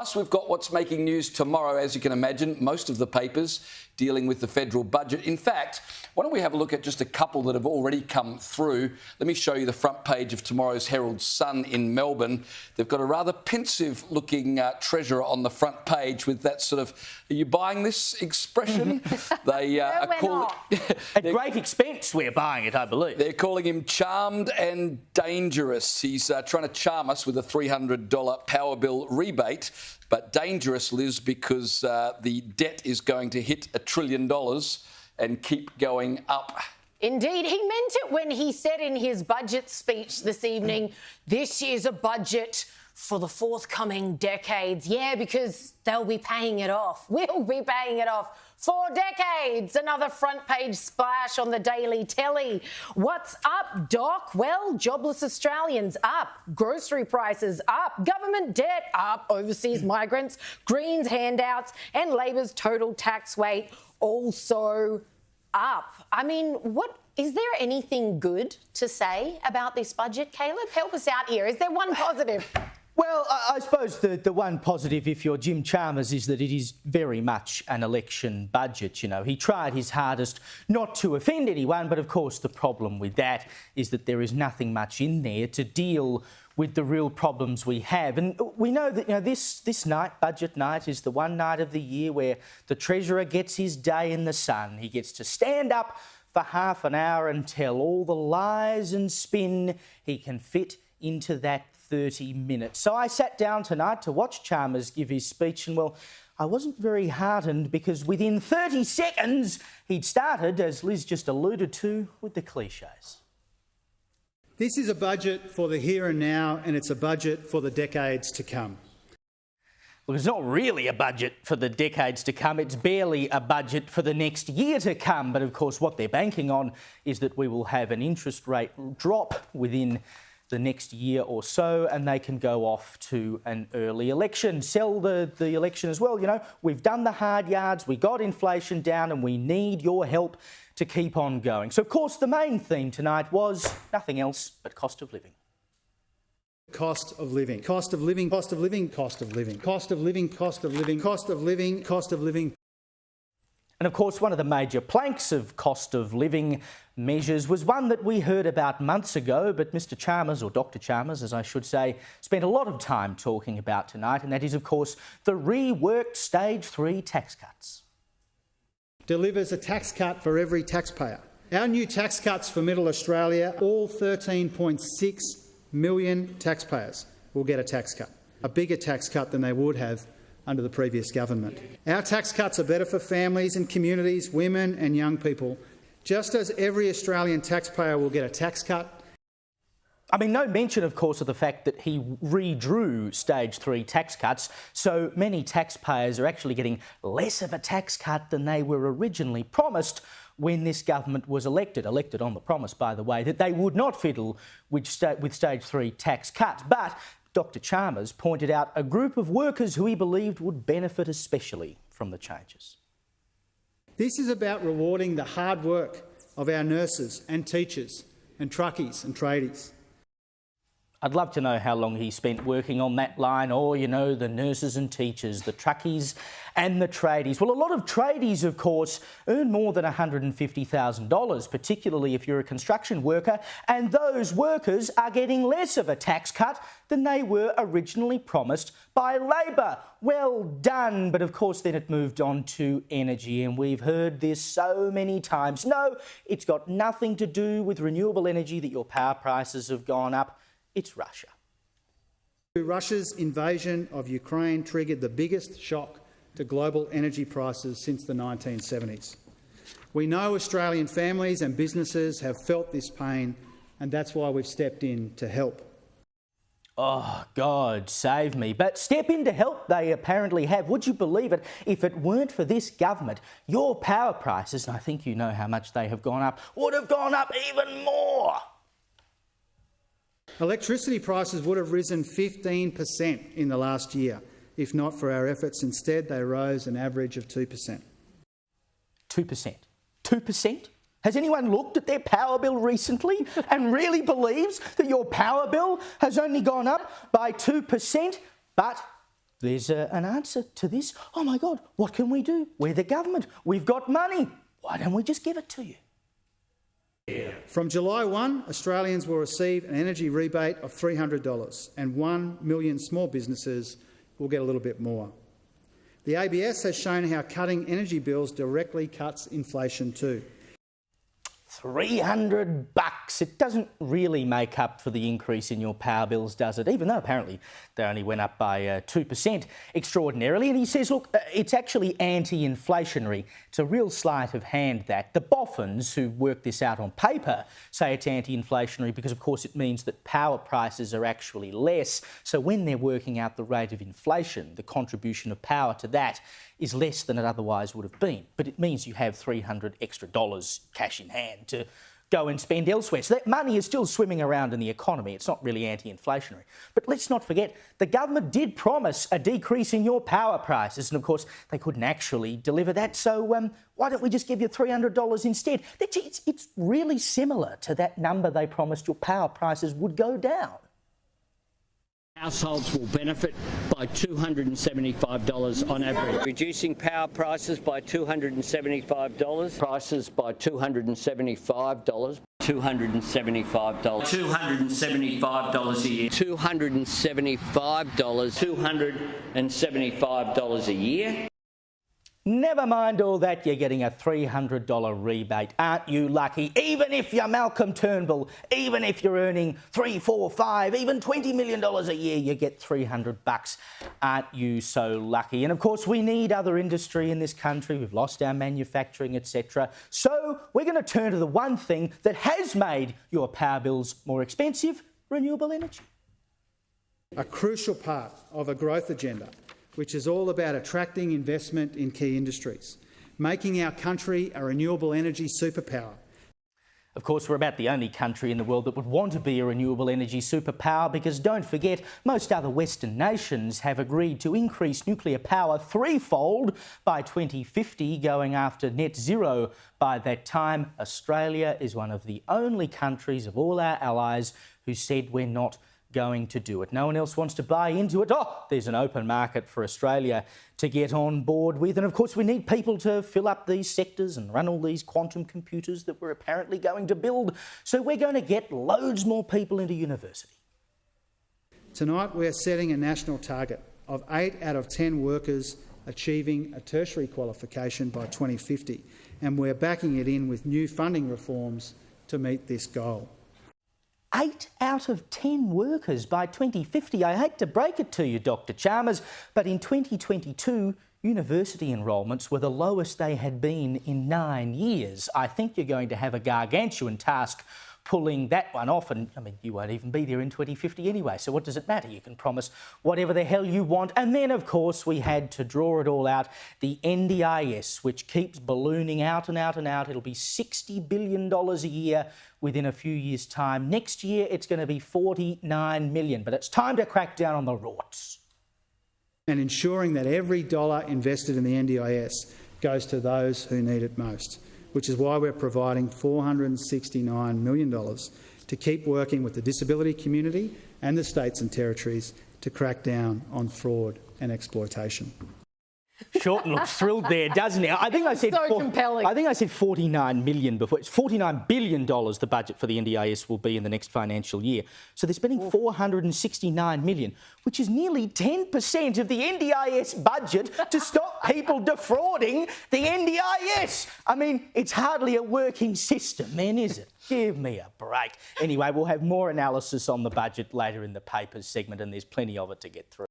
Plus, we've got what's making news tomorrow, as you can imagine, most of the papers dealing with the federal budget. In fact, why don't we have a look at just a couple that have already come through. Let me show you the front page of tomorrow's Herald Sun in Melbourne. They've got a rather pensive-looking treasurer on the front page with that sort of, are you buying this expression? They are calling at great expense, we're buying it, I believe. They're calling him charmed and dangerous. He's trying to charm us with a $300 power bill rebate. But dangerous, Liz, because the debt is going to hit $1 trillion and keep going up. Indeed, he meant it when he said in his budget speech this evening, this is a budget for the forthcoming decades. Yeah, because they'll be paying it off. We'll be paying it off for decades. Another front page splash on the Daily Telly. What's up, Doc? Well, jobless Australians up, grocery prices up, government debt up, overseas migrants, Greens handouts, and Labor's total tax rate also up. I mean, is there anything good to say about this budget, Caleb? Help us out here. Is there one positive? Well, I suppose the one positive, if you're Jim Chalmers, is that it is very much an election budget. You know, he tried his hardest not to offend anyone, but of course the problem with that is that there is nothing much in there to deal with the real problems we have. And we know that, you know, this night, budget night, is the one night of the year where the Treasurer gets his day in the sun. He gets to stand up for half an hour and tell all the lies and spin he can fit into that 30 minutes. So I sat down tonight to watch Chalmers give his speech and, well, I wasn't very heartened because within 30 seconds he'd started, as Liz just alluded to, with the cliches. This is a budget for the here and now, and it's a budget for the decades to come. Well, it's not really a budget for the decades to come. It's barely a budget for the next year to come. But of course, what they're banking on is that we will have an interest rate drop within the next year or so, and they can go off to an early election, sell the election as well. You know, we've done the hard yards, we got inflation down, and we need your help to keep on going. So, of course, the main theme tonight was nothing else but cost of living. Cost of living, cost of living, cost of living, cost of living, cost of living, cost of living, cost of living, cost of living. And of course, one of the major planks of cost of living measures was one that we heard about months ago, but Mr Chalmers, or Dr Chalmers, as I should say, spent a lot of time talking about tonight, and that is, of course, the reworked Stage 3 tax cuts. Delivers a tax cut for every taxpayer. Our new tax cuts for Middle Australia, all 13.6 million taxpayers will get a tax cut, a bigger tax cut than they would have under the previous government. Our tax cuts are better for families and communities, women and young people. Just as every Australian taxpayer will get a tax cut. I mean, no mention, of course, of the fact that he redrew Stage 3 tax cuts, so many taxpayers are actually getting less of a tax cut than they were originally promised when this government was elected on the promise, by the way, that they would not fiddle with Stage 3 tax cuts. But Dr Chalmers pointed out a group of workers who he believed would benefit especially from the changes. This is about rewarding the hard work of our nurses and teachers and truckies and tradies. I'd love to know how long he spent working on that line, or, you know, the nurses and teachers, the truckies and the tradies. Well, a lot of tradies, of course, earn more than $150,000, particularly if you're a construction worker, and those workers are getting less of a tax cut than they were originally promised by Labor. Well done. But of course, then it moved on to energy, and we've heard this so many times. No, it's got nothing to do with renewable energy that your power prices have gone up. It's Russia. Russia's invasion of Ukraine triggered the biggest shock to global energy prices since the 1970s. We know Australian families and businesses have felt this pain, and that's why we've stepped in to help. Oh, God save me. But step in to help they apparently have. Would you believe it? If it weren't for this government, your power prices, and I think you know how much they have gone up, would have gone up even more. Electricity prices would have risen 15% in the last year, if not for our efforts. Instead, they rose an average of 2%. 2%? 2%? Has anyone looked at their power bill recently and really believes that your power bill has only gone up by 2%? But there's an answer to this. Oh my God, what can we do? We're the government. We've got money. Why don't we just give it to you? From July 1, Australians will receive an energy rebate of $300 and 1 million small businesses will get a little bit more. The ABS has shown how cutting energy bills directly cuts inflation too. $300. It doesn't really make up for the increase in your power bills, does it? Even though apparently they only went up by 2% extraordinarily. And he says, look, it's actually anti-inflationary. It's a real sleight of hand that. The boffins who work this out on paper say it's anti-inflationary because, of course, it means that power prices are actually less. So when they're working out the rate of inflation, the contribution of power to that is less than it otherwise would have been. But it means you have $300 extra cash in hand to go and spend elsewhere. So that money is still swimming around in the economy. It's not really anti-inflationary. But let's not forget, the government did promise a decrease in your power prices. And of course, they couldn't actually deliver that. So why don't we just give you $300 instead? It's really similar to that number they promised your power prices would go down. Households will benefit by $275 on average. Reducing power prices by $275. Prices by $275. $275. $275 a year. $275. $275 a year. Never mind all that, you're getting a $300 rebate. Aren't you lucky? Even if you're Malcolm Turnbull, even if you're earning $3, $4, $5, even $20 million a year, you get $300. Aren't you so lucky? And of course, we need other industry in this country. We've lost our manufacturing, etc. So we're going to turn to the one thing that has made your power bills more expensive: renewable energy. A crucial part of a growth agenda, which is all about attracting investment in key industries, making our country a renewable energy superpower. Of course, we're about the only country in the world that would want to be a renewable energy superpower because, don't forget, most other Western nations have agreed to increase nuclear power threefold by 2050, going after net zero by that time. Australia is one of the only countries of all our allies who said we're not going to do it. No one else wants to buy into it. Oh, there's an open market for Australia to get on board with. And of course, we need people to fill up these sectors and run all these quantum computers that we're apparently going to build. So we're going to get loads more people into university. Tonight, we're setting a national target of 8 out of 10 workers achieving a tertiary qualification by 2050. And we're backing it in with new funding reforms to meet this goal. 8 out of 10 workers by 2050. I hate to break it to you, Dr. Chalmers, but in 2022, university enrolments were the lowest they had been in 9 years. I think you're going to have a gargantuan task pulling that one off, and I mean, you won't even be there in 2050 anyway, so what does it matter? You can promise whatever the hell you want. And then, of course, we had to draw it all out, the NDIS, which keeps ballooning out and out and out. It'll be $60 billion a year within a few years' time. Next year, it's going to be $49 million, but it's time to crack down on the rorts. And ensuring that every dollar invested in the NDIS goes to those who need it most, which is why we're providing $469 million to keep working with the disability community and the states and territories to crack down on fraud and exploitation. Shorten looks thrilled there, doesn't he? I think I said compelling. I think I said 49 million before. It's $49 billion the budget for the NDIS will be in the next financial year. So they're spending $469 million, which is nearly 10% of the NDIS budget to stop people defrauding the NDIS. I mean, it's hardly a working system, then, is it? Give me a break. Anyway, we'll have more analysis on the budget later in the papers segment, and there's plenty of it to get through.